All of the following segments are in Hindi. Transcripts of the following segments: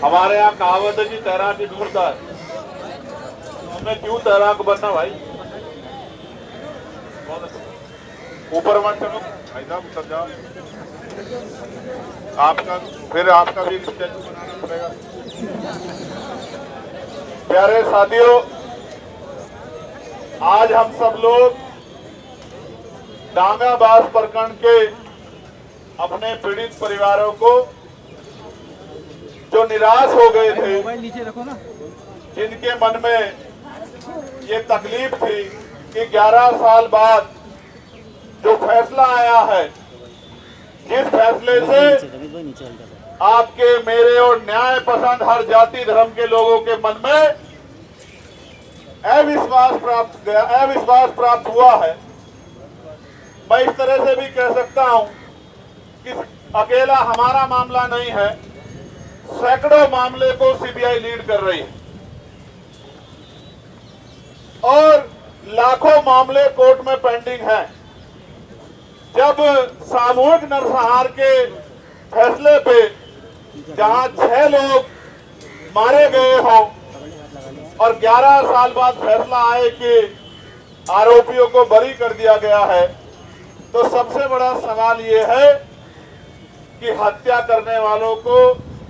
हमारे यहाँ कहावत है कि तैराकी ढूंढता है, हमें क्यों तैराक बनना भाई। ऊपर मत चलो भाई साहब, उतर जाओ। आपका फिर आपका भी स्टेचू बनाना पड़ेगा। प्यारे साथियों, आज हम सब लोग डांगाबास प्रखंड के अपने पीड़ित परिवारों को जो निराश हो गए थे, नीचे रखो ना, जिनके मन में ये तकलीफ थी कि 11 साल बाद जो फैसला आया है, जिस फैसले से आपके मेरे और न्याय पसंद हर जाति धर्म के लोगों के मन में अविश्वास प्राप्त हुआ है। मैं इस तरह से भी कह सकता हूं कि अकेला हमारा मामला नहीं है, सैकड़ों मामले को सीबीआई लीड कर रही है और लाखों मामले कोर्ट में पेंडिंग हैं। जब सामूहिक नरसंहार के फैसले पे जहां 6 लोग मारे गए हों और 11 साल बाद फैसला आए कि आरोपियों को बरी कर दिया गया है, तो सबसे बड़ा सवाल ये है कि हत्या करने वालों को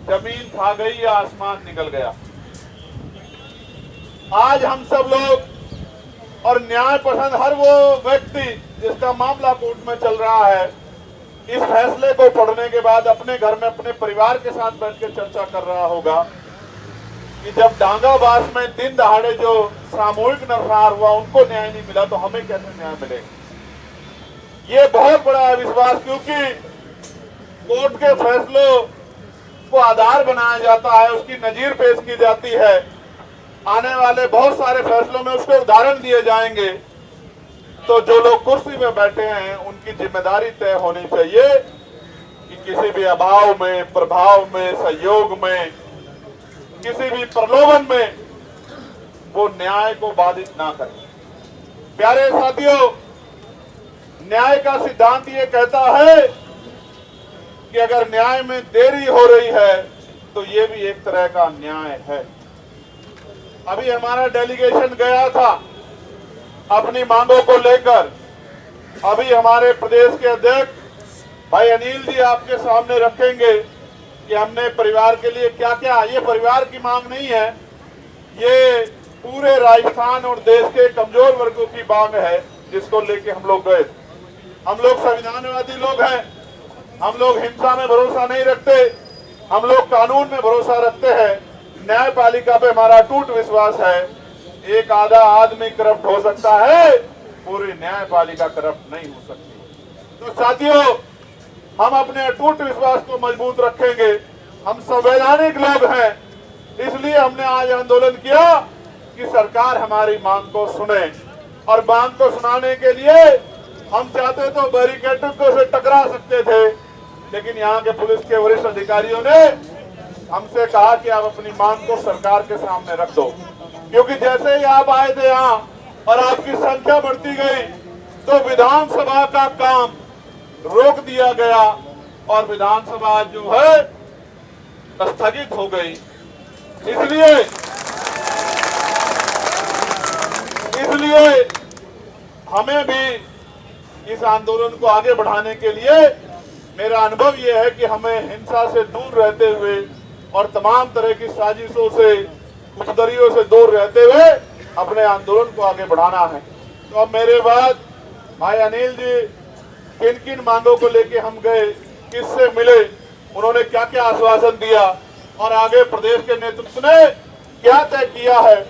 जमीन खा गई या आसमान निकल गया। आज हम सब लोग और न्याय पसंद हर वो व्यक्ति जिसका मामला कोर्ट में चल रहा है, इस फैसले को पढ़ने के बाद अपने घर में अपने परिवार के साथ बैठकर चर्चा कर रहा होगा कि जब डांगाबास में दिन दहाड़े जो सामूहिक नरसंहार हुआ उनको न्याय नहीं मिला तो हमें कैसे न्याय मिलेगा। ये बहुत बड़ा अविश्वास, क्योंकि कोर्ट के फैसलों को आधार बनाया जाता है, उसकी नजीर पेश की जाती है, आने वाले बहुत सारे फैसलों में उसके उदाहरण दिए जाएंगे। तो जो लोग कुर्सी में बैठे हैं उनकी जिम्मेदारी तय होनी चाहिए कि किसी भी अभाव में, प्रभाव में, सहयोग में, किसी भी प्रलोभन में वो न्याय को बाधित ना करें। प्यारे साथियों, न्याय का सिद्धांत ये कहता है कि अगर न्याय में देरी हो रही है तो ये भी एक तरह का न्याय है। अभी हमारा डेलीगेशन गया था अपनी मांगों को लेकर। अभी हमारे प्रदेश के अध्यक्ष भाई अनिल जी आपके सामने रखेंगे कि हमने परिवार के लिए क्या क्या, ये परिवार की मांग नहीं है, ये पूरे राजस्थान और देश के कमजोर वर्गों की मांग है, जिसको लेके हम लोग गए। हम लोग संविधानवादी लोग हैं, हम लोग हिंसा में भरोसा नहीं रखते, हम लोग कानून में भरोसा रखते हैं। न्यायपालिका पे हमारा अटूट विश्वास है। एक आधा आदमी करप्ट हो सकता है, पूरी न्यायपालिका करप्ट नहीं हो सकती। तो साथियों, हम अपने अटूट विश्वास को मजबूत रखेंगे। हम संवैधानिक लोग हैं, इसलिए हमने आज आंदोलन किया कि सरकार हमारी मांग को सुने। और मांग को सुनाने के लिए हम चाहते तो बैरिकेड से टकरा सकते थे, लेकिन यहाँ के पुलिस के वरिष्ठ अधिकारियों ने हमसे कहा कि आप अपनी मांग को सरकार के सामने रख दो, क्योंकि जैसे ही आप आए थे यहाँ और आपकी संख्या बढ़ती गई तो विधानसभा का काम रोक दिया गया और विधानसभा जो है स्थगित हो गई। इसलिए हमें भी इस आंदोलन को आगे बढ़ाने के लिए मेरा अनुभव यह है कि हमें हिंसा से दूर रहते हुए और तमाम तरह की साजिशों से, उपदरियों से दूर रहते हुए अपने आंदोलन को आगे बढ़ाना है। तो अब मेरे बाद भाई अनिल जी किन किन मांगों को लेके हम गए, किससे मिले, उन्होंने क्या क्या आश्वासन दिया और आगे प्रदेश के नेतृत्व ने क्या तय किया है,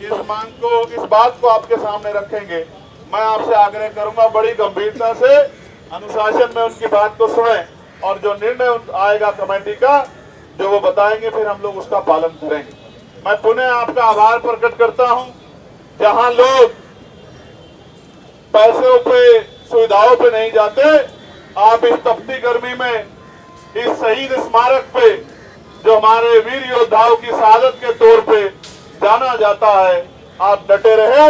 इस मांग को, इस बात को आपके सामने रखेंगे। मैं आपसे आग्रह करूंगा बड़ी गंभीरता से, अनुशासन में उनकी बात को सुने और जो निर्णय आएगा कमेटी का, जो वो बताएंगे, फिर हम लोग उसका पालन करेंगे। मैं पुनः आपका आभार प्रकट करता हूं। जहां लोग पैसों पे, सुविधाओं पे नहीं जाते, आप इस तपती गर्मी में इस शहीद स्मारक पे, जो हमारे वीर योद्धाओं की शहादत के तौर पे जाना जाता है, आप डटे रहे।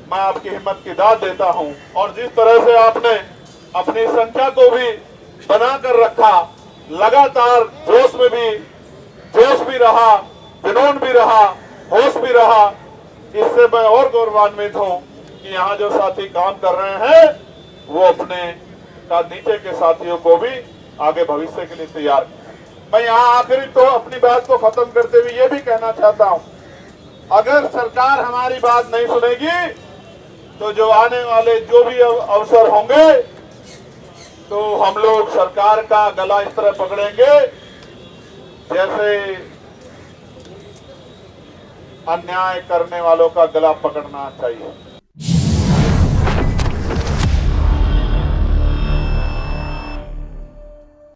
मैं आपकी हिम्मत की दाद देता हूं। और जिस तरह से आपने अपनी संख्या को भी बनाकर रखा, लगातार जोश में भी जोश भी रहा, जुनून भी रहा, होश भी रहा। इससे मैं और गौरवान्वित हूं कि यहाँ जो साथी काम कर रहे हैं वो अपने का नीचे के साथियों को भी आगे भविष्य के लिए तैयार करें। मैं यहाँ आखिरी तो अपनी बात को खत्म करते हुए ये भी कहना चाहता हूँ, अगर सरकार हमारी बात नहीं सुनेगी तो जो आने वाले जो भी अवसर होंगे तो हम लोग सरकार का गला इस तरह पकड़ेंगे जैसे अन्याय करने वालों का गला पकड़ना चाहिए।